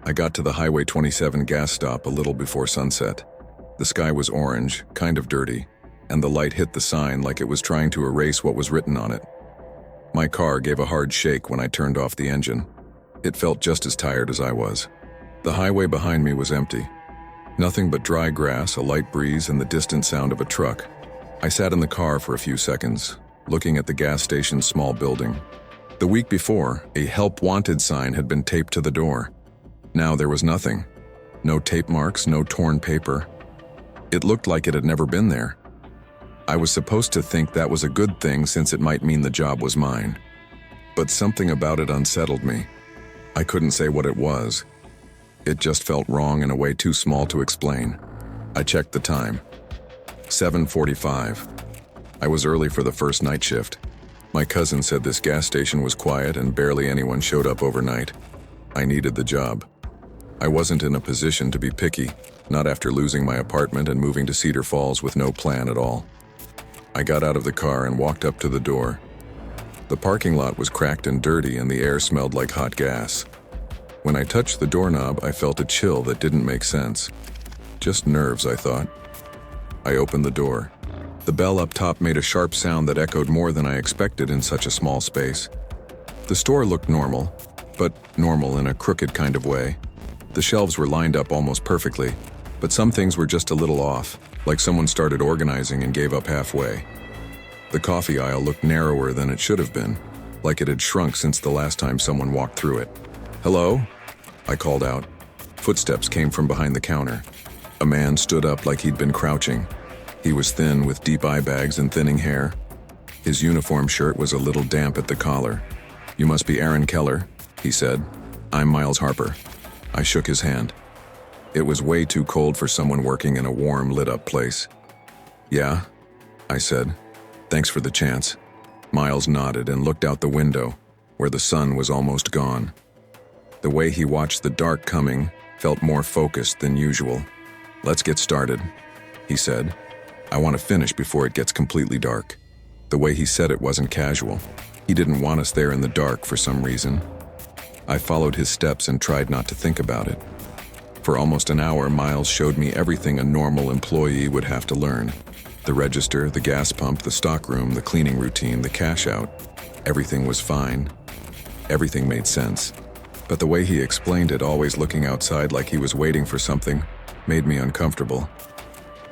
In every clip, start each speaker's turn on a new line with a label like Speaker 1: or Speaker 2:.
Speaker 1: I got to the Highway 27 gas stop a little before sunset. The sky was orange, kind of dirty, and the light hit the sign like it was trying to erase what was written on it. My car gave a hard shake when I turned off the engine. It felt just as tired as I was. The highway behind me was empty. Nothing but dry grass, a light breeze, and the distant sound of a truck. I sat in the car for a few seconds, looking at the gas station's small building. The week before, a "Help Wanted" sign had been taped to the door. Now there was nothing. No tape marks, no torn paper. It looked like it had never been there. I was supposed to think that was a good thing since it might mean the job was mine. But something about it unsettled me. I couldn't say what it was. It just felt wrong in a way too small to explain. I checked the time. 7:45. I was early for the first night shift. My cousin said this gas station was quiet and barely anyone showed up overnight. I needed the job. I wasn't in a position to be picky, not after losing my apartment and moving to Cedar Falls with no plan at all. I got out of the car and walked up to the door. The parking lot was cracked and dirty and the air smelled like hot gas. When I touched the doorknob, I felt a chill that didn't make sense. Just nerves, I thought. I opened the door. The bell up top made a sharp sound that echoed more than I expected in such a small space. The store looked normal, but normal in a crooked kind of way. The shelves were lined up almost perfectly, but some things were just a little off, like someone started organizing and gave up halfway. The coffee aisle looked narrower than it should have been, like it had shrunk since the last time someone walked through it. "Hello?" I called out. Footsteps came from behind the counter. A man stood up like he'd been crouching. He was thin with deep eye bags and thinning hair. His uniform shirt was a little damp at the collar. "You must be Aaron Keller," he said. "I'm Miles Harper." I shook his hand. It was way too cold for someone working in a warm, lit-up place. "Yeah," I said. "Thanks for the chance." Miles nodded and looked out the window, where the sun was almost gone. The way he watched the dark coming felt more focused than usual. "Let's get started," he said. "I want to finish before it gets completely dark." The way he said it wasn't casual. He didn't want us there in the dark for some reason. I followed his steps and tried not to think about it. For almost an hour, Miles showed me everything a normal employee would have to learn. The register, the gas pump, the stockroom, the cleaning routine, the cash out. Everything was fine. Everything made sense. But the way he explained it, always looking outside like he was waiting for something, made me uncomfortable.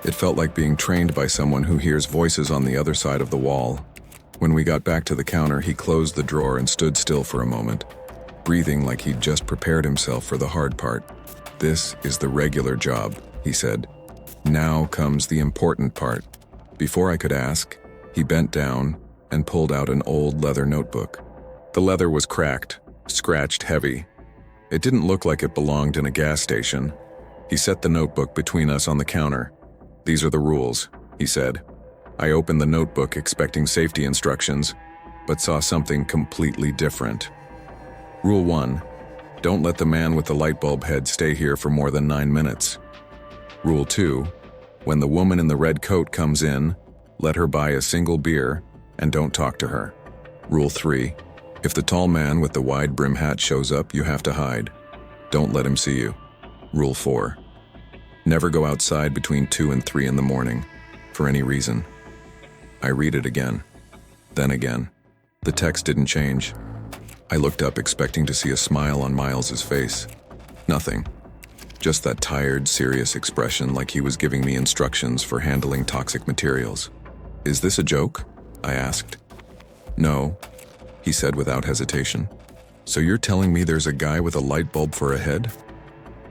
Speaker 1: It felt like being trained by someone who hears voices on the other side of the wall. When we got back to the counter, he closed the drawer and stood still for a moment, breathing like he'd just prepared himself for the hard part. "This is the regular job," he said. "Now comes the important part." Before I could ask, he bent down and pulled out an old leather notebook. The leather was cracked, scratched heavy. It didn't look like it belonged in a gas station. He set the notebook between us on the counter. "These are the rules," he said. I opened the notebook expecting safety instructions, but saw something completely different. Rule 1. Don't let the man with the light bulb head stay here for more than 9 minutes. Rule 2. When the woman in the red coat comes in, let her buy a single beer and don't talk to her. Rule 3. If the tall man with the wide brim hat shows up, you have to hide. Don't let him see you. Rule 4. Never go outside between 2 and 3 in the morning, for any reason. I read it again, then again. The text didn't change. I looked up expecting to see a smile on Miles's face. Nothing. Just that tired, serious expression like he was giving me instructions for handling toxic materials. "Is this a joke?" I asked. "No," he said without hesitation. "So you're telling me there's a guy with a light bulb for a head?"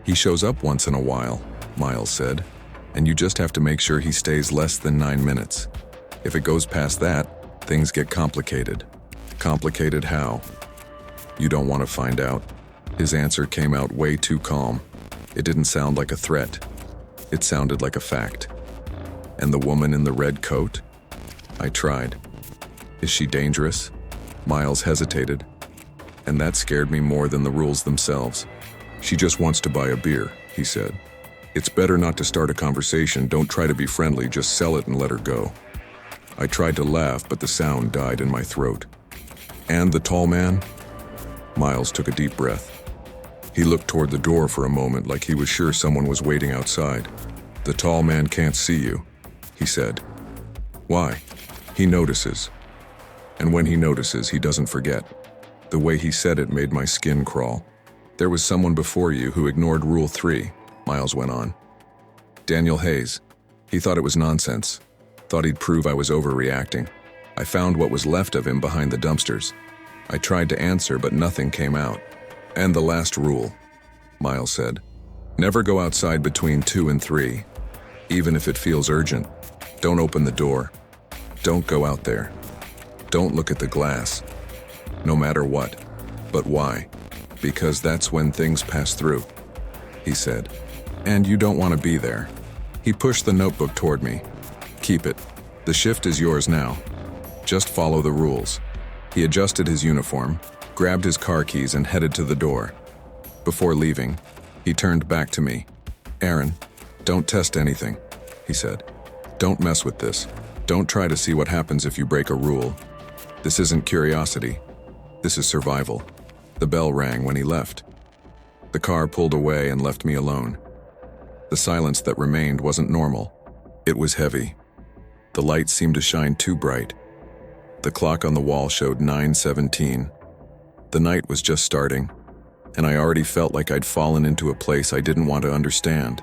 Speaker 1: "He shows up once in a while," Miles said, "and you just have to make sure he stays less than 9 minutes. If it goes past that, things get complicated." "Complicated how?" "You don't want to find out." His answer came out way too calm. It didn't sound like a threat. It sounded like a fact. "And the woman in the red coat?" I tried. "Is she dangerous?" Miles hesitated, and that scared me more than the rules themselves. "She just wants to buy a beer," he said. "It's better not to start a conversation. Don't try to be friendly, just sell it and let her go." I tried to laugh, but the sound died in my throat. "And the tall man?" Miles took a deep breath. He looked toward the door for a moment like he was sure someone was waiting outside. "The tall man can't see you," he said. "Why?" "He notices. And when he notices, he doesn't forget." The way he said it made my skin crawl. "There was someone before you who ignored Rule 3, Miles went on. "Daniel Hayes. He thought it was nonsense. Thought he'd prove I was overreacting. I found what was left of him behind the dumpsters. I tried to answer, but nothing came out. And the last rule," Miles said. "Never go outside between 2 and 3. Even if it feels urgent. Don't open the door. Don't go out there. Don't look at the glass. No matter what. But why? Because that's when things pass through," he said. "And you don't want to be there." He pushed the notebook toward me. "Keep it. The shift is yours now. Just follow the rules." He adjusted his uniform, grabbed his car keys and headed to the door. Before leaving, he turned back to me. "Aaron, don't test anything," he said. "Don't mess with this. Don't try to see what happens if you break a rule. This isn't curiosity. This is survival." The bell rang when he left. The car pulled away and left me alone. The silence that remained wasn't normal. It was heavy. The light seemed to shine too bright. The clock on the wall showed 9:17. The night was just starting, and I already felt like I'd fallen into a place I didn't want to understand.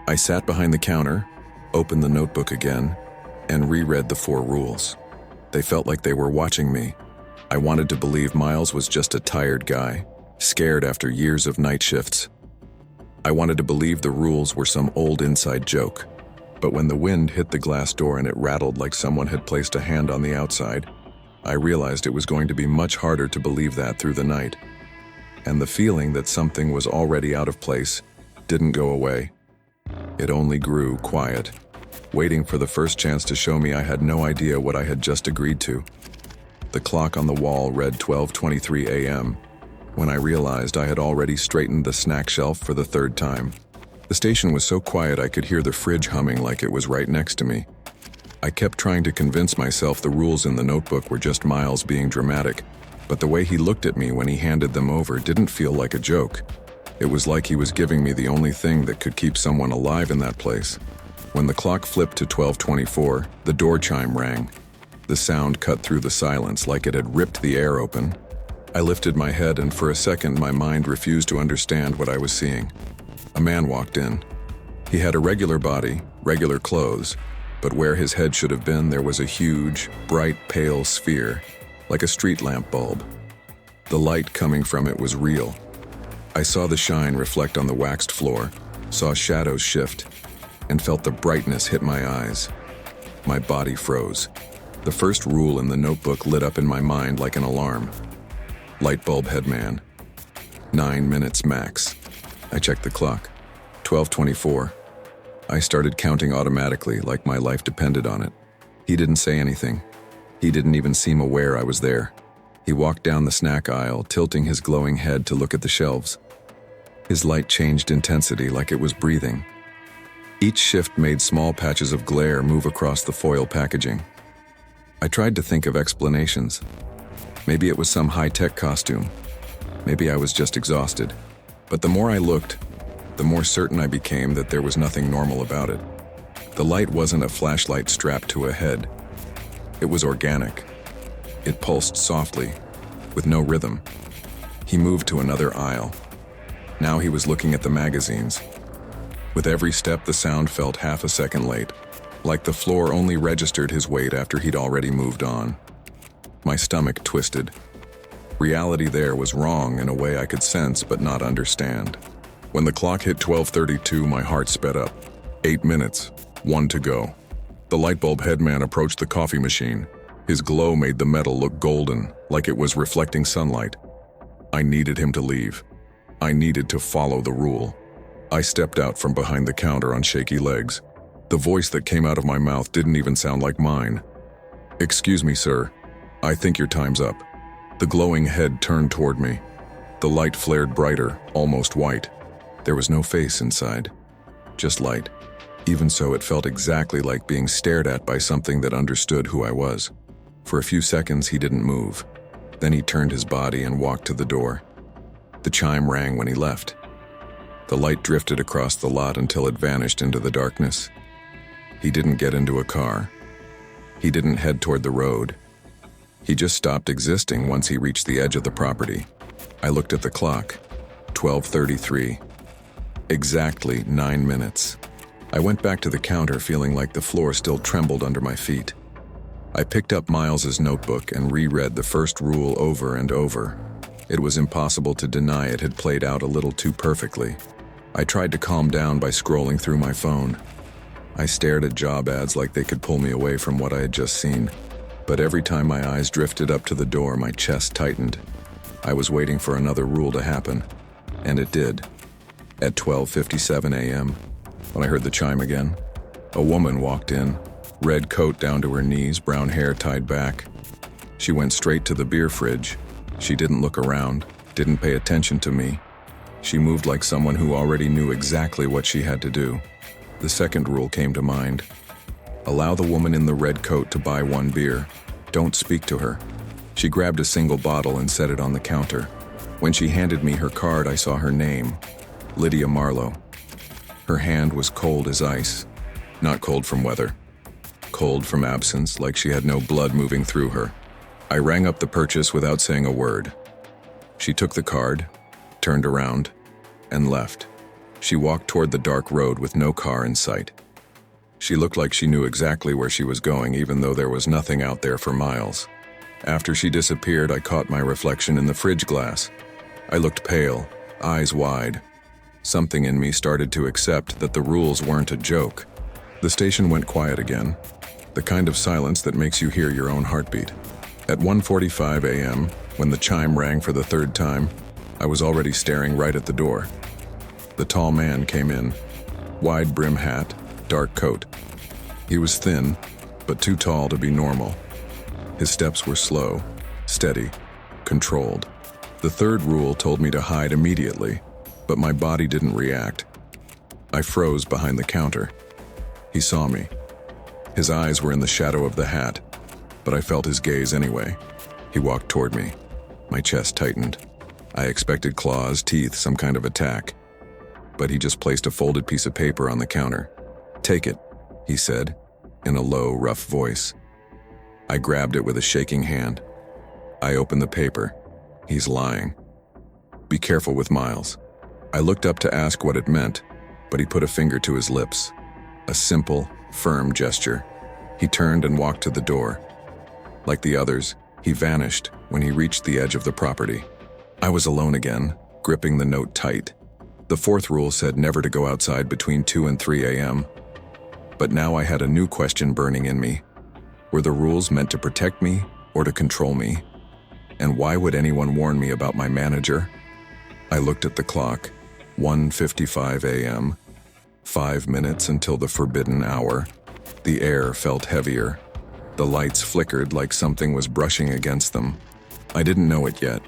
Speaker 1: I sat behind the counter, opened the notebook again, and reread the 4 rules. They felt like they were watching me. I wanted to believe Miles was just a tired guy, scared after years of night shifts. I wanted to believe the rules were some old inside joke. But when the wind hit the glass door and it rattled like someone had placed a hand on the outside, I realized it was going to be much harder to believe that through the night. And the feeling that something was already out of place didn't go away. It only grew quiet, waiting for the first chance to show me I had no idea what I had just agreed to. The clock on the wall read 12:23 a.m. when I realized I had already straightened the snack shelf for the 3rd time. The station was so quiet I could hear the fridge humming like it was right next to me. I kept trying to convince myself the rules in the notebook were just Miles being dramatic, but the way he looked at me when he handed them over didn't feel like a joke. It was like he was giving me the only thing that could keep someone alive in that place. When the clock flipped to 12:24, the door chime rang. The sound cut through the silence like it had ripped the air open. I lifted my head and for a second my mind refused to understand what I was seeing. A man walked in. He had a regular body, regular clothes, but where his head should have been there was a huge, bright, pale sphere, like a street lamp bulb. The light coming from it was real. I saw the shine reflect on the waxed floor, saw shadows shift, and felt the brightness hit my eyes. My body froze. The first rule in the notebook lit up in my mind like an alarm. Light bulb headman. 9 minutes max. I checked the clock. 12:24. I started counting automatically like my life depended on it. He didn't say anything. He didn't even seem aware I was there. He walked down the snack aisle, tilting his glowing head to look at the shelves. His light changed intensity like it was breathing. Each shift made small patches of glare move across the foil packaging. I tried to think of explanations. Maybe it was some high-tech costume. Maybe I was just exhausted. But the more I looked, the more certain I became that there was nothing normal about it. The light wasn't a flashlight strapped to a head. It was organic. It pulsed softly, with no rhythm. He moved to another aisle. Now he was looking at the magazines. With every step, the sound felt half a second late, like the floor only registered his weight after he'd already moved on. My stomach twisted. Reality there was wrong in a way I could sense but not understand. When the clock hit 12:32, my heart sped up. 8 minutes, 1 to go. The light bulb headman approached the coffee machine. His glow made the metal look golden, like it was reflecting sunlight. I needed him to leave. I needed to follow the rule. I stepped out from behind the counter on shaky legs. The voice that came out of my mouth didn't even sound like mine. "Excuse me, sir. I think your time's up." The glowing head turned toward me. The light flared brighter, almost white. There was no face inside, just light. Even so, it felt exactly like being stared at by something that understood who I was. For a few seconds, he didn't move. Then he turned his body and walked to the door. The chime rang when he left. The light drifted across the lot until it vanished into the darkness. He didn't get into a car. He didn't head toward the road. He just stopped existing once he reached the edge of the property. I looked at the clock. 12:33. Exactly 9 minutes. I went back to the counter feeling like the floor still trembled under my feet. I picked up Miles's notebook and reread the first rule over and over. It was impossible to deny it had played out a little too perfectly. I tried to calm down by scrolling through my phone. I stared at job ads like they could pull me away from what I had just seen. But every time my eyes drifted up to the door, my chest tightened. I was waiting for another rule to happen. And it did. At 12:57 a.m., when I heard the chime again, a woman walked in, red coat down to her knees, brown hair tied back. She went straight to the beer fridge. She didn't look around, didn't pay attention to me. She moved like someone who already knew exactly what she had to do. The second rule came to mind. Allow the woman in the red coat to buy one beer. Don't speak to her. She grabbed a single bottle and set it on the counter. When she handed me her card, I saw her name, Lydia Marlowe. Her hand was cold as ice. Not cold from weather. Cold from absence, like she had no blood moving through her. I rang up the purchase without saying a word. She took the card, turned around, and left. She walked toward the dark road with no car in sight. She looked like she knew exactly where she was going, even though there was nothing out there for miles. After she disappeared, I caught my reflection in the fridge glass. I looked pale, eyes wide. Something in me started to accept that the rules weren't a joke. The station went quiet again, the kind of silence that makes you hear your own heartbeat. At 1:45 a.m., when the chime rang for the third time, I was already staring right at the door. The tall man came in, wide brim hat, dark coat. He was thin, but too tall to be normal. His steps were slow, steady, controlled. The third rule told me to hide immediately, but my body didn't react. I froze behind the counter. He saw me. His eyes were in the shadow of the hat, but I felt his gaze anyway. He walked toward me. My chest tightened. I expected claws, teeth, some kind of attack. But he just placed a folded piece of paper on the counter. "Take it," he said, in a low, rough voice. I grabbed it with a shaking hand. I opened the paper. He's lying. "Be careful with Miles." I looked up to ask what it meant, but he put a finger to his lips. A simple, firm gesture. He turned and walked to the door. Like the others, he vanished when he reached the edge of the property. I was alone again, gripping the note tight. The fourth rule said never to go outside between 2 and 3 a.m. But now I had a new question burning in me. Were the rules meant to protect me or to control me? And why would anyone warn me about my manager? I looked at the clock. 1:55 a.m. 5 minutes until the forbidden hour. The air felt heavier. The lights flickered like something was brushing against them. I didn't know it yet,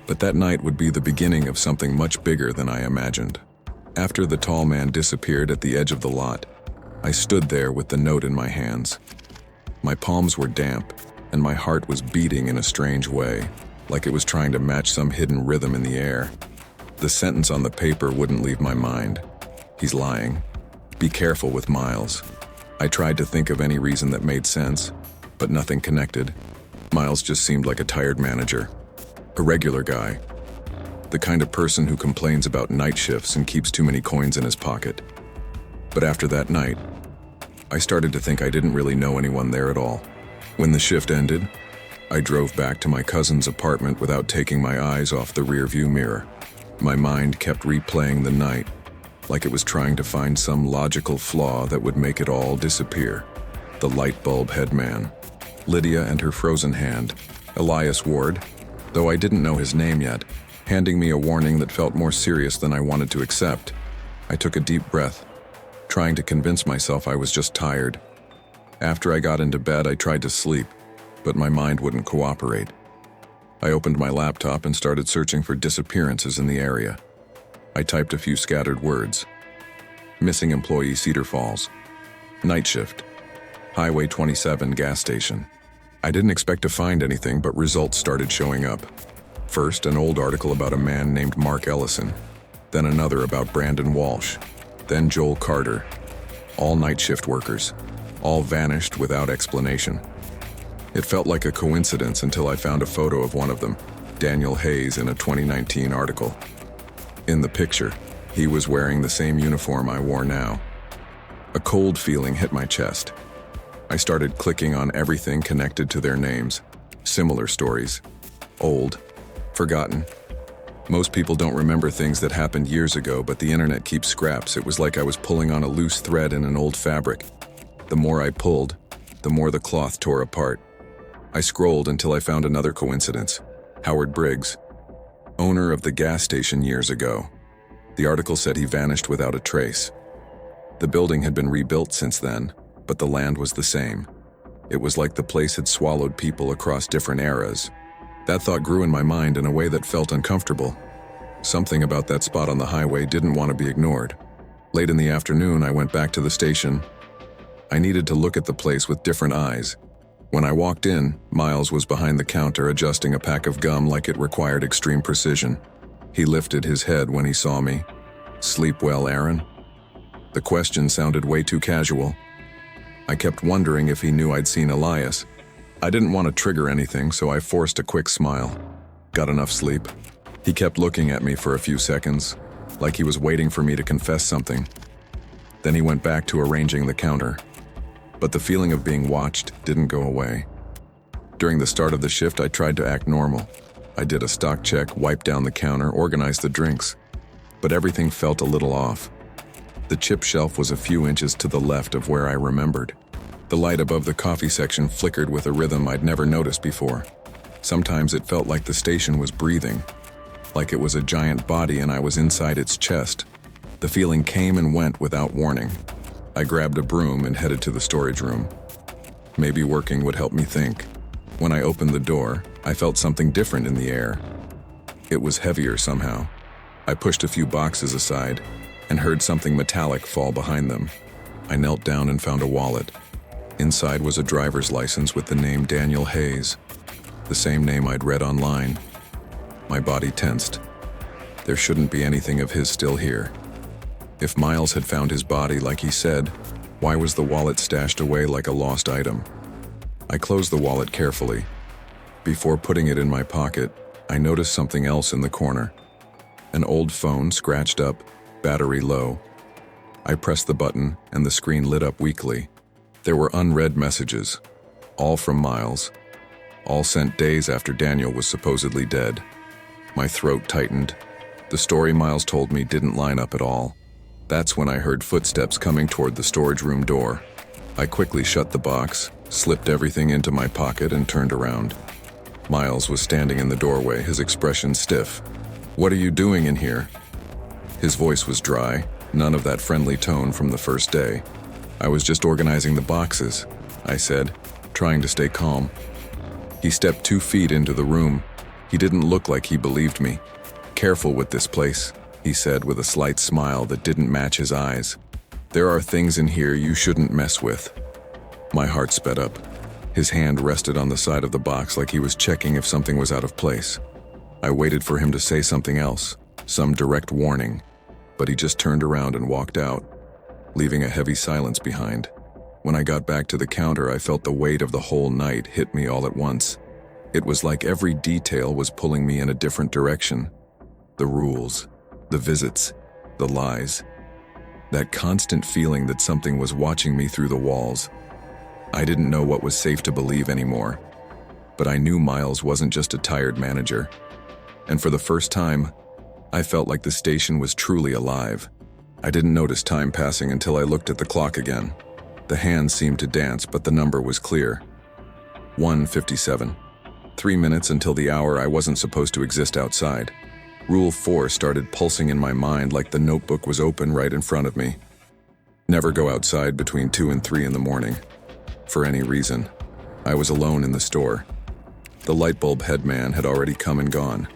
Speaker 1: but that night would be the beginning of something much bigger than I imagined. After the tall man disappeared at the edge of the lot, I stood there with the note in my hands. My palms were damp, and my heart was beating in a strange way, like it was trying to match some hidden rhythm in the air. The sentence on the paper wouldn't leave my mind. He's lying. Be careful with Miles. I tried to think of any reason that made sense, but nothing connected. Miles just seemed like a tired manager. A regular guy. The kind of person who complains about night shifts and keeps too many coins in his pocket. But after that night, I started to think I didn't really know anyone there at all. When the shift ended, I drove back to my cousin's apartment without taking my eyes off the rearview mirror. My mind kept replaying the night, like it was trying to find some logical flaw that would make it all disappear. The light bulb head man, Lydia and her frozen hand, Elias Ward, though I didn't know his name yet, handing me a warning that felt more serious than I wanted to accept. I took a deep breath, trying to convince myself I was just tired. After I got into bed, I tried to sleep, but my mind wouldn't cooperate. I opened my laptop and started searching for disappearances in the area. I typed a few scattered words. Missing employee Cedar Falls. Night shift. Highway 27 gas station. I didn't expect to find anything, but results started showing up. First, an old article about a man named Mark Ellison, then another about Brandon Walsh, then Joel Carter. All night shift workers, all vanished without explanation. It felt like a coincidence until I found a photo of one of them, Daniel Hayes, in a 2019 article. In the picture, he was wearing the same uniform I wore now. A cold feeling hit my chest. I started clicking on everything connected to their names. Similar stories. Old. Forgotten. Most people don't remember things that happened years ago, but the internet keeps scraps. It was like I was pulling on a loose thread in an old fabric. The more I pulled, the more the cloth tore apart. I scrolled until I found another coincidence. Howard Briggs, owner of the gas station years ago. The article said he vanished without a trace. The building had been rebuilt since then, but the land was the same. It was like the place had swallowed people across different eras. That thought grew in my mind in a way that felt uncomfortable. Something about that spot on the highway didn't want to be ignored. Late in the afternoon, I went back to the station. I needed to look at the place with different eyes. When I walked in, Miles was behind the counter adjusting a pack of gum like it required extreme precision. He lifted his head when he saw me. "Sleep well, Aaron?" The question sounded way too casual. I kept wondering if he knew I'd seen Elias. I didn't want to trigger anything, so I forced a quick smile. "Got enough sleep?" He kept looking at me for a few seconds, like he was waiting for me to confess something. Then he went back to arranging the counter. But the feeling of being watched didn't go away. During the start of the shift, I tried to act normal. I did a stock check, wiped down the counter, organized the drinks. But everything felt a little off. The chip shelf was a few inches to the left of where I remembered. The light above the coffee section flickered with a rhythm I'd never noticed before. Sometimes it felt like the station was breathing, like it was a giant body and I was inside its chest. The feeling came and went without warning. I grabbed a broom and headed to the storage room. Maybe working would help me think. When I opened the door, I felt something different in the air. It was heavier somehow. I pushed a few boxes aside and heard something metallic fall behind them. I knelt down and found a wallet. Inside was a driver's license with the name Daniel Hayes, the same name I'd read online. My body tensed. There shouldn't be anything of his still here. If Miles had found his body like he said, why was the wallet stashed away like a lost item? I closed the wallet carefully. Before putting it in my pocket, I noticed something else in the corner. An old phone scratched up, battery low. I pressed the button and the screen lit up weakly. There were unread messages, all from Miles, all sent days after Daniel was supposedly dead. My throat tightened. The story Miles told me didn't line up at all. That's when I heard footsteps coming toward the storage room door. I quickly shut the box, slipped everything into my pocket, and turned around. Miles was standing in the doorway, his expression stiff. "What are you doing in here?" His voice was dry, none of that friendly tone from the first day. "I was just organizing the boxes," I said, trying to stay calm. He stepped 2 feet into the room. He didn't look like he believed me. "Careful with this place," he said with a slight smile that didn't match his eyes. "There are things in here you shouldn't mess with." My heart sped up. His hand rested on the side of the box like he was checking if something was out of place. I waited for him to say something else, some direct warning, but he just turned around and walked out, leaving a heavy silence behind. When I got back to the counter, I felt the weight of the whole night hit me all at once. It was like every detail was pulling me in a different direction. The rules, the visits, the lies. That constant feeling that something was watching me through the walls. I didn't know what was safe to believe anymore. But I knew Miles wasn't just a tired manager. And for the first time, I felt like the station was truly alive. I didn't notice time passing until I looked at the clock again. The hands seemed to dance, but the number was clear. 1:57. 3 minutes until the hour I wasn't supposed to exist outside. Rule 4 started pulsing in my mind like the notebook was open right in front of me. Never go outside between 2 and 3 in the morning. For any reason. I was alone in the store. The light bulb head man had already come and gone.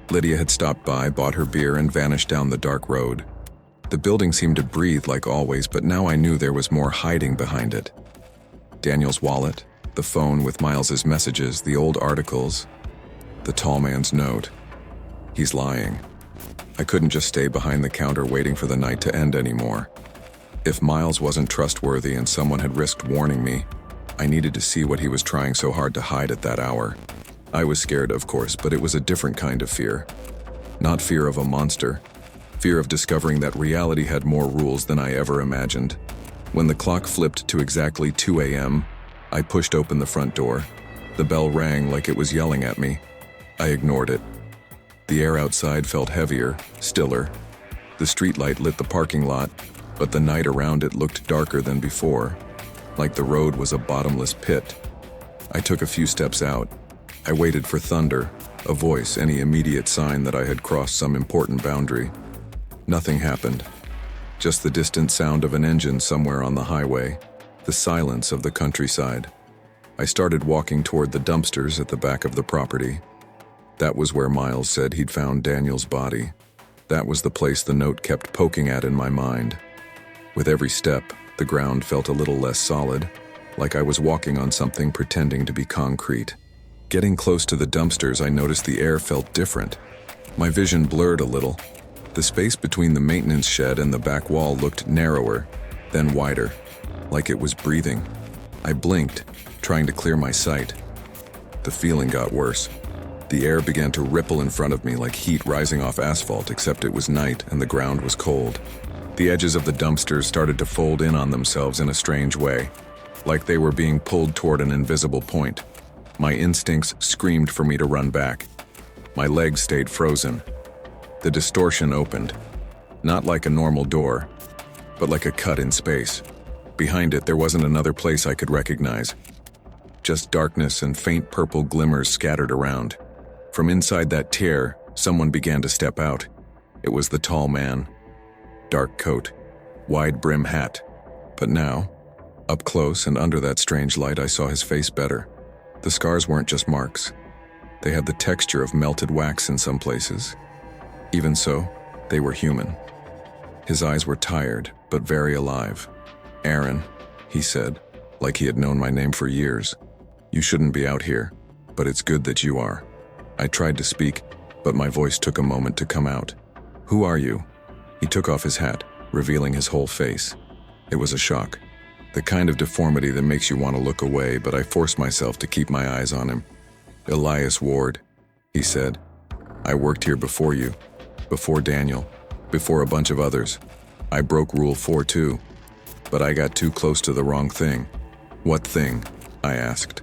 Speaker 1: Lydia had stopped by, bought her beer, and vanished down the dark road. The building seemed to breathe like always, but now I knew there was more hiding behind it. Daniel's wallet, the phone with Miles's messages, the old articles, the tall man's note. He's lying. I couldn't just stay behind the counter waiting for the night to end anymore. If Miles wasn't trustworthy and someone had risked warning me, I needed to see what he was trying so hard to hide at that hour. I was scared, of course, but it was a different kind of fear. Not fear of a monster. Fear of discovering that reality had more rules than I ever imagined. When the clock flipped to exactly 2 a.m., I pushed open the front door. The bell rang like it was yelling at me. I ignored it. The air outside felt heavier, stiller. The streetlight lit the parking lot, but the night around it looked darker than before, like the road was a bottomless pit. I took a few steps out. I waited for thunder, a voice, any immediate sign that I had crossed some important boundary. Nothing happened. Just the distant sound of an engine somewhere on the highway, the silence of the countryside. I started walking toward the dumpsters at the back of the property. That was where Miles said he'd found Daniel's body. That was the place the note kept poking at in my mind. With every step, the ground felt a little less solid, like I was walking on something pretending to be concrete. Getting close to the dumpsters, I noticed the air felt different. My vision blurred a little. The space between the maintenance shed and the back wall looked narrower, then wider, like it was breathing. I blinked, trying to clear my sight. The feeling got worse. The air began to ripple in front of me like heat rising off asphalt, except it was night and the ground was cold. The edges of the dumpsters started to fold in on themselves in a strange way, like they were being pulled toward an invisible point. My instincts screamed for me to run back. My legs stayed frozen. The distortion opened, not like a normal door, but like a cut in space. Behind it, there wasn't another place I could recognize. Just darkness and faint purple glimmers scattered around. From inside that tear, someone began to step out. It was the tall man. Dark coat, wide brim hat. But now, up close and under that strange light, I saw his face better. The scars weren't just marks. They had the texture of melted wax in some places. Even so, they were human. His eyes were tired, but very alive. "Aaron," he said, like he had known my name for years. "You shouldn't be out here, but it's good that you are." I tried to speak, but my voice took a moment to come out. "Who are you?" He took off his hat, revealing his whole face. It was a shock. The kind of deformity that makes you want to look away, but I forced myself to keep my eyes on him. "Elias Ward," he said. "I worked here before you, before Daniel, before a bunch of others. I broke Rule 4 too, but I got too close to the wrong thing." "What thing?" I asked.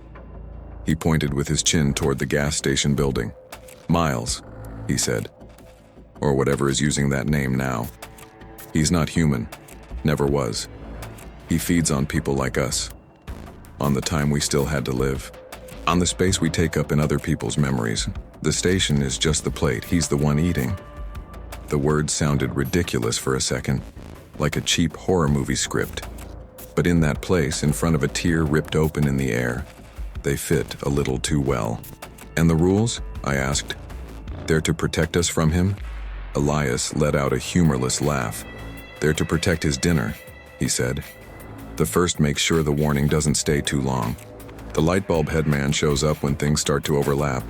Speaker 1: He pointed with his chin toward the gas station building. "Miles," he said. Or whatever is using that name now. "He's not human. Never was. He feeds on people like us. On the time we still had to live. On the space we take up in other people's memories. The station is just the plate. He's the one eating." The words sounded ridiculous for a second, like a cheap horror movie script. But in that place, in front of a tear ripped open in the air, they fit a little too well. "And the rules?" I asked. "They're to protect us from him?" Elias let out a humorless laugh. "They're to protect his dinner," he said. "The first makes sure the warning doesn't stay too long. The lightbulb headman shows up when things start to overlap.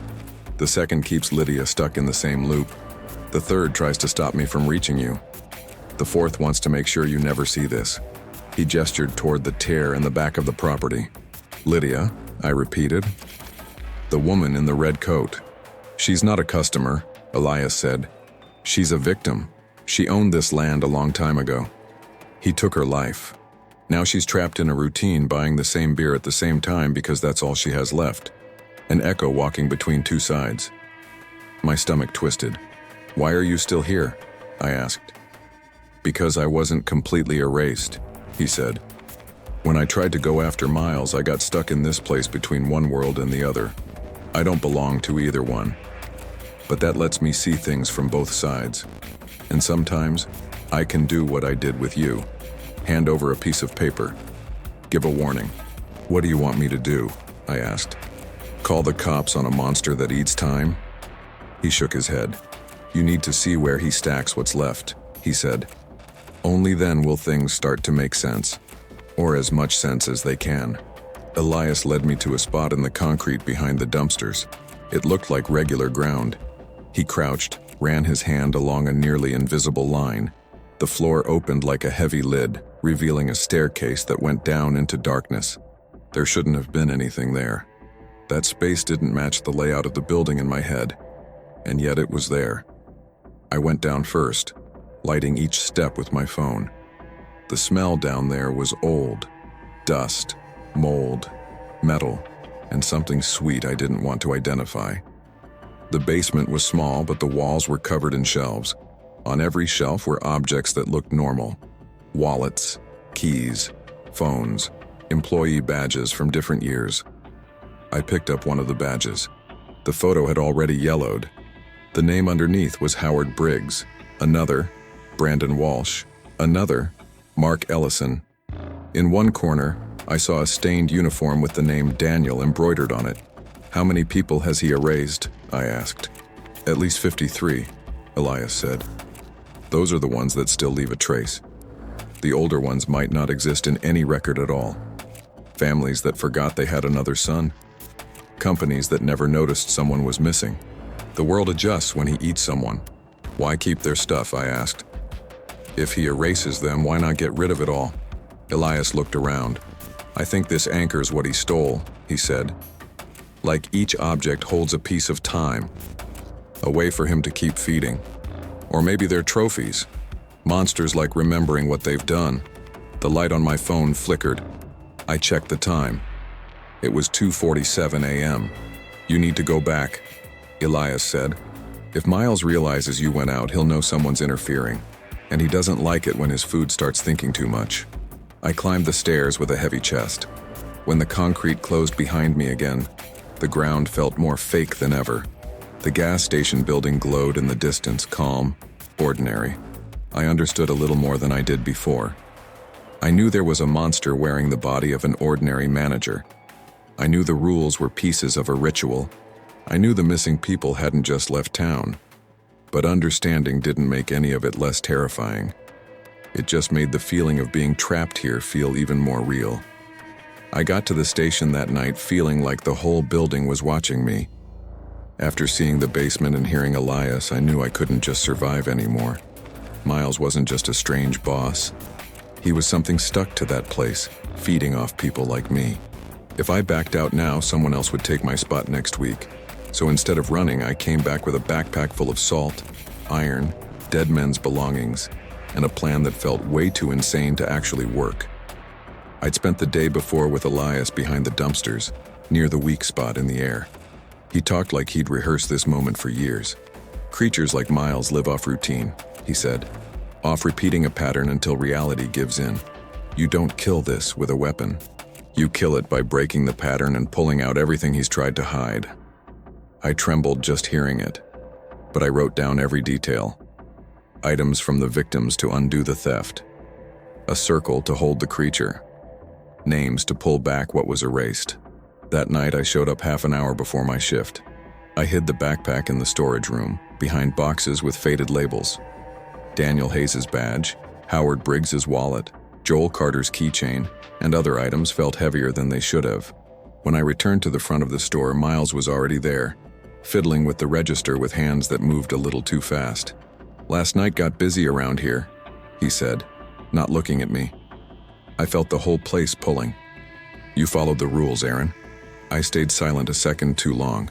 Speaker 1: The second keeps Lydia stuck in the same loop. The third tries to stop me from reaching you. The fourth wants to make sure you never see this." He gestured toward the tear in the back of the property. "Lydia," I repeated. "The woman in the red coat." "She's not a customer," Elias said. "She's a victim. She owned this land a long time ago. He took her life. Now she's trapped in a routine, buying the same beer at the same time because that's all she has left. An echo walking between two sides." My stomach twisted. "Why are you still here?" I asked. "Because I wasn't completely erased," he said. "When I tried to go after Miles, I got stuck in this place between one world and the other. I don't belong to either one. But that lets me see things from both sides. And sometimes, I can do what I did with you. Hand over a piece of paper. Give a warning." "What do you want me to do?" I asked. "Call the cops on a monster that eats time?" He shook his head. "You need to see where he stacks what's left," he said. "Only then will things start to make sense. Or as much sense as they can." Elias led me to a spot in the concrete behind the dumpsters. It looked like regular ground. He crouched, ran his hand along a nearly invisible line. The floor opened like a heavy lid, revealing a staircase that went down into darkness. There shouldn't have been anything there. That space didn't match the layout of the building in my head, and yet it was there. I went down first, lighting each step with my phone. The smell down there was old, dust, mold, metal, and something sweet I didn't want to identify. The basement was small, but the walls were covered in shelves. On every shelf were objects that looked normal. Wallets, keys, phones, employee badges from different years. I picked up one of the badges. The photo had already yellowed. The name underneath was Howard Briggs. Another, Brandon Walsh. Another, Mark Ellison. In one corner, I saw a stained uniform with the name Daniel embroidered on it. "How many people has he erased?" I asked. "At least 53, Elias said. "Those are the ones that still leave a trace. The older ones might not exist in any record at all. Families that forgot they had another son. Companies that never noticed someone was missing. The world adjusts when he eats someone. Why keep their stuff?" I asked. "If he erases them, why not get rid of it all?" Elias looked around. "I think this anchors what he stole," he said. "Like each object holds a piece of time, a way for him to keep feeding. Or maybe they're trophies. Monsters like remembering what they've done." The light on my phone flickered. I checked the time. It was 2:47 a.m. "You need to go back," Elias said. "If Miles realizes you went out, he'll know someone's interfering, and he doesn't like it when his food starts thinking too much." I climbed the stairs with a heavy chest. When the concrete closed behind me again, the ground felt more fake than ever. The gas station building glowed in the distance, calm, ordinary. I understood a little more than I did before. I knew there was a monster wearing the body of an ordinary manager. I knew the rules were pieces of a ritual. I knew the missing people hadn't just left town. But understanding didn't make any of it less terrifying. It just made the feeling of being trapped here feel even more real. I got to the station that night feeling like the whole building was watching me. After seeing the basement and hearing Elias, I knew I couldn't just survive anymore. Miles wasn't just a strange boss. He was something stuck to that place, feeding off people like me. If I backed out now, someone else would take my spot next week. So instead of running, I came back with a backpack full of salt, iron, dead men's belongings, and a plan that felt way too insane to actually work. I'd spent the day before with Elias behind the dumpsters, near the weak spot in the air. He talked like he'd rehearsed this moment for years. "Creatures like Miles live off routine," he said, "off repeating a pattern until reality gives in. You don't kill this with a weapon. You kill it by breaking the pattern and pulling out everything he's tried to hide." I trembled just hearing it, but I wrote down every detail. Items from the victims to undo the theft. A circle to hold the creature. Names to pull back what was erased. That night I showed up half an hour before my shift. I hid the backpack in the storage room, behind boxes with faded labels. Daniel Hayes' badge, Howard Briggs' wallet, Joel Carter's keychain, and other items felt heavier than they should have. When I returned to the front of the store, Miles was already there, fiddling with the register with hands that moved a little too fast. "Last night got busy around here," he said, not looking at me. I felt the whole place pulling. "You followed the rules, Aaron." I stayed silent a second too long.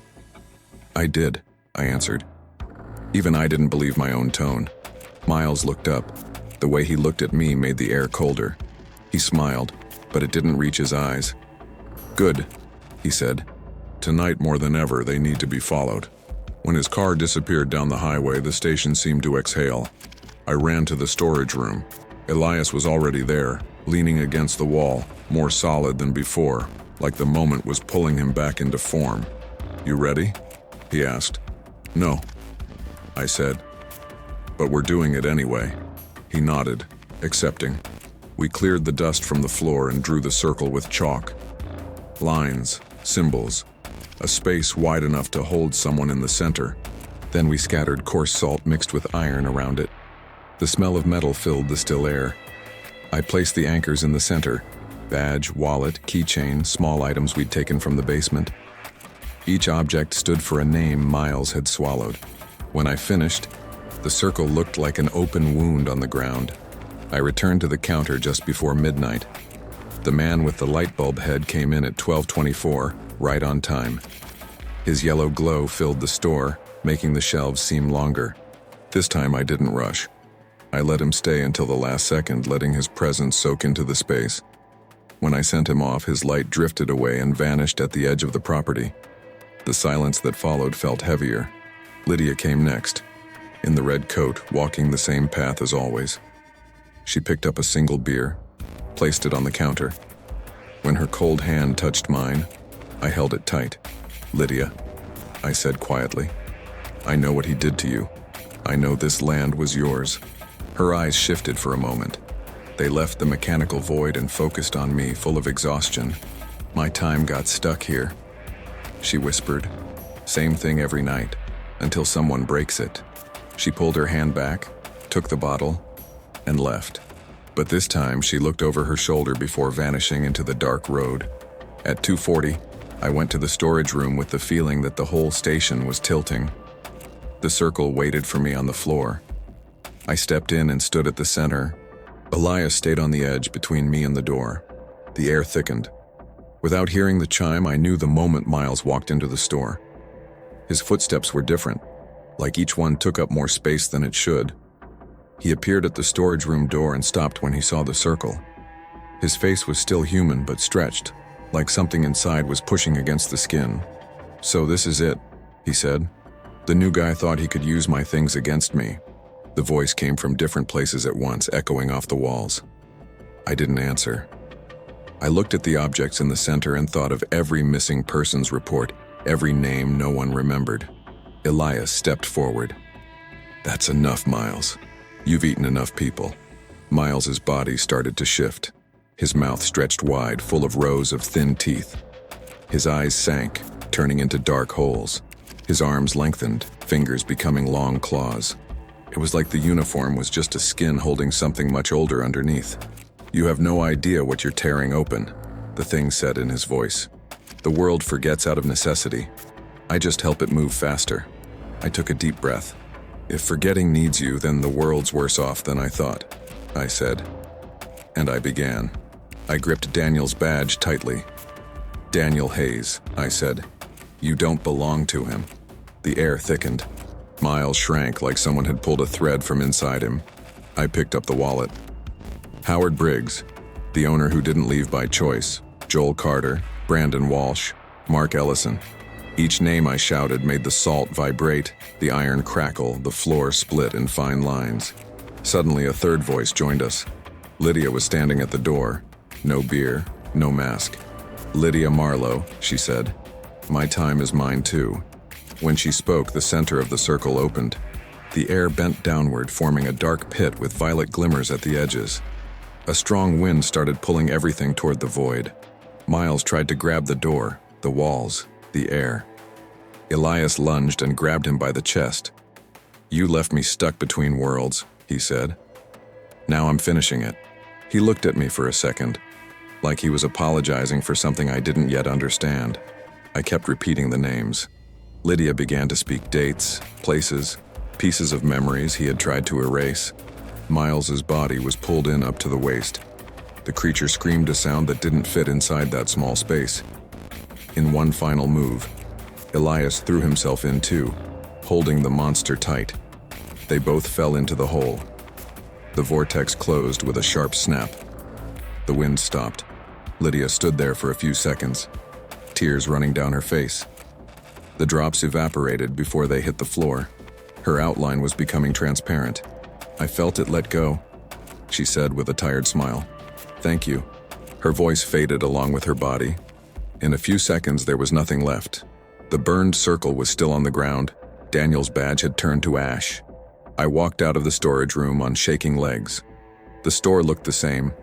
Speaker 1: "I did," I answered. Even I didn't believe my own tone. Miles looked up. The way he looked at me made the air colder. He smiled, but it didn't reach his eyes. "Good," he said. "Tonight more than ever, they need to be followed." When his car disappeared down the highway, the station seemed to exhale. I ran to the storage room. Elias was already there, leaning against the wall, more solid than before, like the moment was pulling him back into form. "You ready?" he asked. "No," I said. "But we're doing it anyway." He nodded, accepting. We cleared the dust from the floor and drew the circle with chalk. Lines, symbols, a space wide enough to hold someone in the center. Then we scattered coarse salt mixed with iron around it. The smell of metal filled the still air. I placed the anchors in the center: badge, wallet, keychain, small items we'd taken from the basement. Each object stood for a name Miles had swallowed. When I finished, The circle looked like an open wound on the ground. I returned to the counter just before midnight. The man with the light bulb head came in at 12:24, right on time. His yellow glow filled the store, making the shelves seem longer. This time I didn't rush. I let him stay until the last second, letting his presence soak into the space. When I sent him off, his light drifted away and vanished at the edge of the property. The silence that followed felt heavier. Lydia came next, in the red coat, walking the same path as always. She picked up a single beer, placed it on the counter. When her cold hand touched mine, I held it tight. "Lydia," I said quietly, "I know what he did to you. I know this land was yours." Her eyes shifted for a moment. They left the mechanical void and focused on me, full of exhaustion. "My time got stuck here," she whispered. "Same thing every night, until someone breaks it." She pulled her hand back, took the bottle, and left. But this time she looked over her shoulder before vanishing into the dark road. At 2:40, I went to the storage room with the feeling that the whole station was tilting. The circle waited for me on the floor. I stepped in and stood at the center. Elias stayed on the edge between me and the door. The air thickened. Without hearing the chime, I knew the moment Miles walked into the store. His footsteps were different, like each one took up more space than it should. He appeared at the storage room door and stopped when he saw the circle. His face was still human but stretched, like something inside was pushing against the skin. "So this is it," he said. "The new guy thought he could use my things against me." The voice came from different places at once, echoing off the walls. I didn't answer. I looked at the objects in the center and thought of every missing persons report, every name no one remembered. Elias stepped forward. "That's enough, Miles. You've eaten enough people." Miles's body started to shift. His mouth stretched wide, full of rows of thin teeth. His eyes sank, turning into dark holes. His arms lengthened, fingers becoming long claws. It was like the uniform was just a skin holding something much older underneath. "You have no idea what you're tearing open," the thing said in his voice. "The world forgets out of necessity. I just help it move faster." I took a deep breath. "If forgetting needs you, then the world's worse off than I thought," I said. And I began. I gripped Daniel's badge tightly. "Daniel Hayes," I said. "You don't belong to him." The air thickened. Miles shrank like someone had pulled a thread from inside him. I picked up the wallet. Howard Briggs, the owner who didn't leave by choice, Joel Carter, Brandon Walsh, Mark Ellison. Each name I shouted made the salt vibrate, the iron crackle, the floor split in fine lines. Suddenly a third voice joined us. Lydia was standing at the door. No beer, no mask. "Lydia Marlowe," she said. "My time is mine too." When she spoke, the center of the circle opened. The air bent downward, forming a dark pit with violet glimmers at the edges. A strong wind started pulling everything toward the void. Miles tried to grab the door, the walls, the air. Elias lunged and grabbed him by the chest. "You left me stuck between worlds," he said. "Now I'm finishing it." He looked at me for a second, like he was apologizing for something I didn't yet understand. I kept repeating the names. Lydia began to speak dates, places, pieces of memories he had tried to erase. Miles's body was pulled in up to the waist. The creature screamed a sound that didn't fit inside that small space. In one final move, Elias threw himself in too, holding the monster tight. They both fell into the hole. The vortex closed with a sharp snap. The wind stopped. Lydia stood there for a few seconds, tears running down her face. The drops evaporated before they hit the floor. Her outline was becoming transparent. "I felt it let go," she said with a tired smile. "Thank you." Her voice faded along with her body. In a few seconds, there was nothing left. The burned circle was still on the ground. Daniel's badge had turned to ash. I walked out of the storage room on shaking legs. The store looked the same,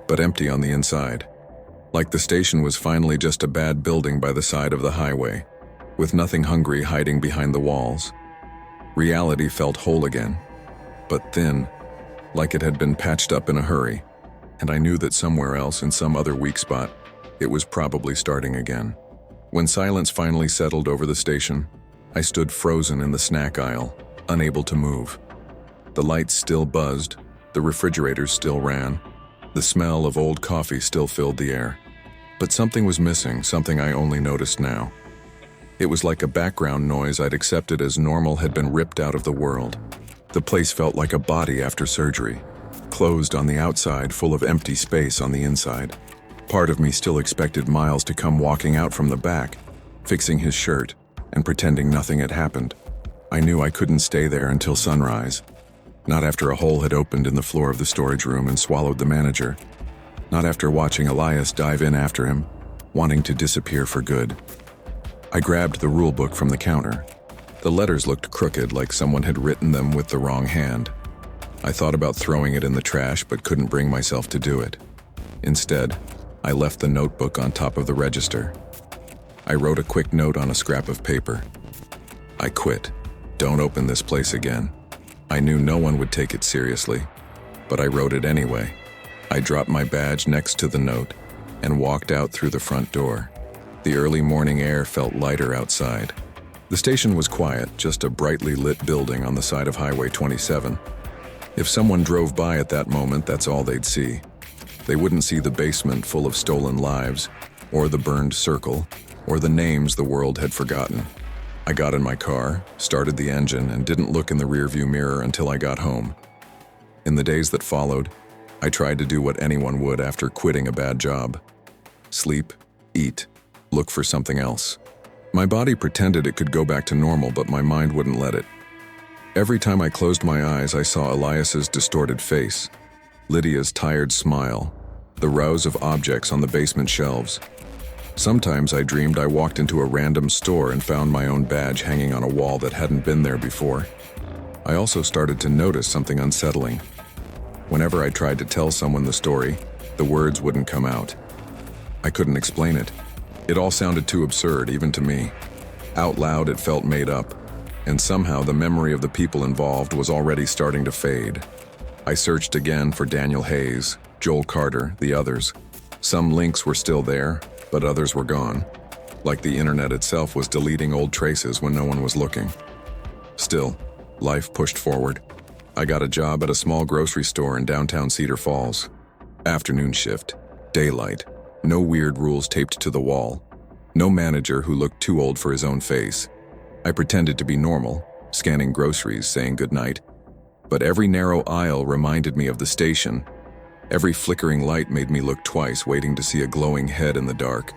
Speaker 1: but empty on the inside. Like the station was finally just a bad building by the side of the highway, with nothing hungry hiding behind the walls. Reality felt whole again, but thin, like it had been patched up in a hurry, and I knew that somewhere else, in some other weak spot, it was probably starting again. When silence finally settled over the station, I stood frozen in the snack aisle, unable to move. The lights still buzzed, the refrigerators still ran, the smell of old coffee still filled the air. But something was missing, something I only noticed now. It was like a background noise I'd accepted as normal had been ripped out of the world. The place felt like a body after surgery, closed on the outside, full of empty space on the inside. Part of me still expected Miles to come walking out from the back, fixing his shirt, and pretending nothing had happened. I knew I couldn't stay there until sunrise. Not after a hole had opened in the floor of the storage room and swallowed the manager. Not after watching Elias dive in after him, wanting to disappear for good. I grabbed the rule book from the counter. The letters looked crooked, like someone had written them with the wrong hand. I thought about throwing it in the trash, but couldn't bring myself to do it. Instead, I left the notebook on top of the register. I wrote a quick note on a scrap of paper. I quit. Don't open this place again. I knew no one would take it seriously, but I wrote it anyway. I dropped my badge next to the note and walked out through the front door. The early morning air felt lighter outside. The station was quiet, just a brightly lit building on the side of Highway 27. If someone drove by at that moment, that's all they'd see. They wouldn't see the basement full of stolen lives, or the burned circle, or the names the world had forgotten. I got in my car, started the engine, and didn't look in the rearview mirror until I got home. In the days that followed, I tried to do what anyone would after quitting a bad job. Sleep, eat, look for something else. My body pretended it could go back to normal, but my mind wouldn't let it. Every time I closed my eyes, I saw Elias's distorted face, Lydia's tired smile, the rows of objects on the basement shelves. Sometimes I dreamed I walked into a random store and found my own badge hanging on a wall that hadn't been there before. I also started to notice something unsettling. Whenever I tried to tell someone the story, the words wouldn't come out. I couldn't explain it. It all sounded too absurd, even to me. Out loud, it felt made up, and somehow the memory of the people involved was already starting to fade. I searched again for Daniel Hayes, Joel Carter, the others. Some links were still there, but others were gone. Like the internet itself was deleting old traces when no one was looking. Still, life pushed forward. I got a job at a small grocery store in downtown Cedar Falls. Afternoon shift, daylight, no weird rules taped to the wall, no manager who looked too old for his own face. I pretended to be normal, scanning groceries, saying goodnight. But every narrow aisle reminded me of the station. Every flickering light made me look twice, waiting to see a glowing head in the dark.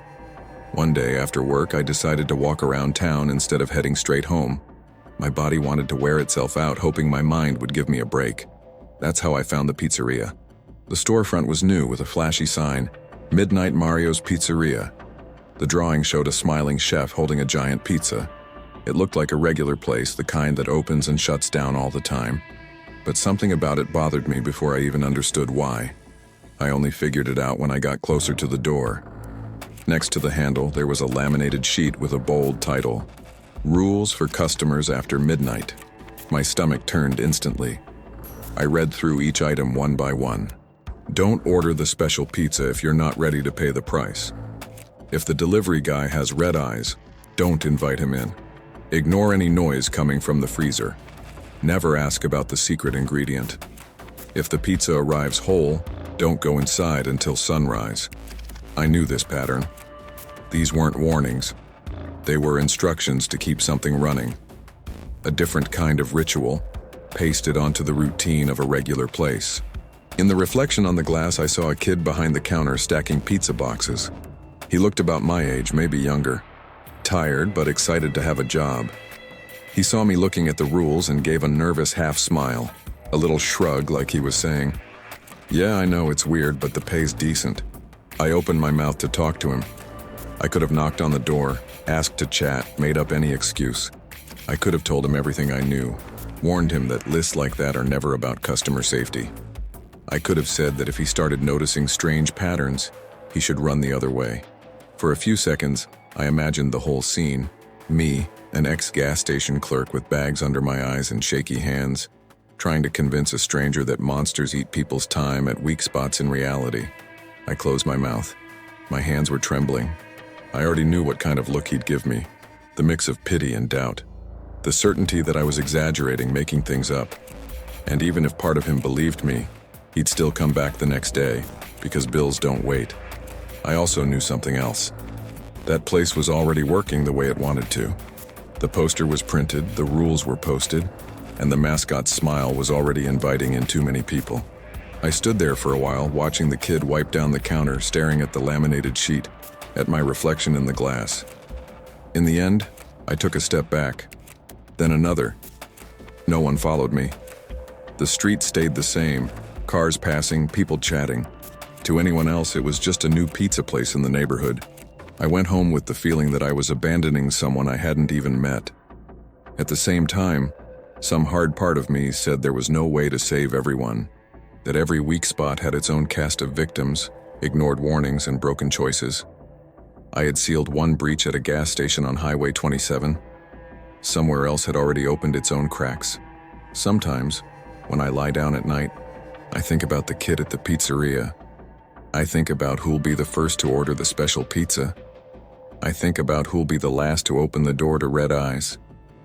Speaker 1: One day after work, I decided to walk around town instead of heading straight home. My body wanted to wear itself out, hoping my mind would give me a break. That's how I found the pizzeria. The storefront was new with a flashy sign, Midnight Mario's Pizzeria. The drawing showed a smiling chef holding a giant pizza. It looked like a regular place, the kind that opens and shuts down all the time. But something about it bothered me before I even understood why. I only figured it out when I got closer to the door. Next to the handle, there was a laminated sheet with a bold title, Rules for Customers After Midnight. My stomach turned instantly. I read through each item one by one. Don't order the special pizza if you're not ready to pay the price. If the delivery guy has red eyes, don't invite him in. Ignore any noise coming from the freezer. Never ask about the secret ingredient. If the pizza arrives whole, don't go inside until sunrise. I knew this pattern. These weren't warnings. They were instructions to keep something running. A different kind of ritual, pasted onto the routine of a regular place. In the reflection on the glass, I saw a kid behind the counter stacking pizza boxes. He looked about my age, maybe younger. Tired, but excited to have a job. He saw me looking at the rules and gave a nervous half smile, a little shrug like he was saying, "Yeah, I know it's weird, but the pay's decent." I opened my mouth to talk to him. I could have knocked on the door, asked to chat, made up any excuse. I could have told him everything I knew, warned him that lists like that are never about customer safety. I could have said that if he started noticing strange patterns, he should run the other way. For a few seconds, I imagined the whole scene. Me, an ex-gas station clerk with bags under my eyes and shaky hands, trying to convince a stranger that monsters eat people's time at weak spots in reality. I closed my mouth. My hands were trembling. I already knew what kind of look he'd give me. The mix of pity and doubt. The certainty that I was exaggerating, making things up. And even if part of him believed me, he'd still come back the next day, because bills don't wait. I also knew something else. That place was already working the way it wanted to. The poster was printed, the rules were posted, and the mascot's smile was already inviting in too many people. I stood there for a while, watching the kid wipe down the counter, staring at the laminated sheet, at my reflection in the glass. In the end, I took a step back, then another. No one followed me. The street stayed the same, cars passing, people chatting. To anyone else, it was just a new pizza place in the neighborhood. I went home with the feeling that I was abandoning someone I hadn't even met. At the same time, some hard part of me said there was no way to save everyone, that every weak spot had its own cast of victims, ignored warnings, and broken choices. I had sealed one breach at a gas station on Highway 27. Somewhere else had already opened its own cracks. Sometimes, when I lie down at night, I think about the kid at the pizzeria. I think about who'll be the first to order the special pizza. I think about who'll be the last to open the door to red eyes.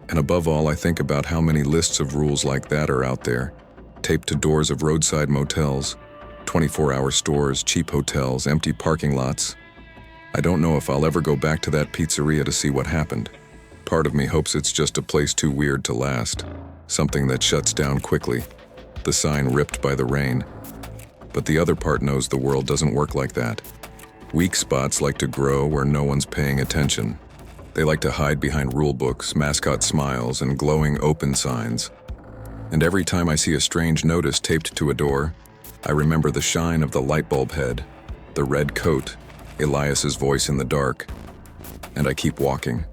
Speaker 1: And above all, I think about how many lists of rules like that are out there, taped to doors of roadside motels, 24-hour stores, cheap hotels, empty parking lots. I don't know if I'll ever go back to that pizzeria to see what happened. Part of me hopes it's just a place too weird to last, something that shuts down quickly, the sign ripped by the rain. But the other part knows the world doesn't work like that. Weak spots like to grow where no one's paying attention. They like to hide behind rule books, mascot smiles, and glowing open signs. And every time I see a strange notice taped to a door, I remember the shine of the light bulb head, the red coat, Elias's voice in the dark, and I keep walking.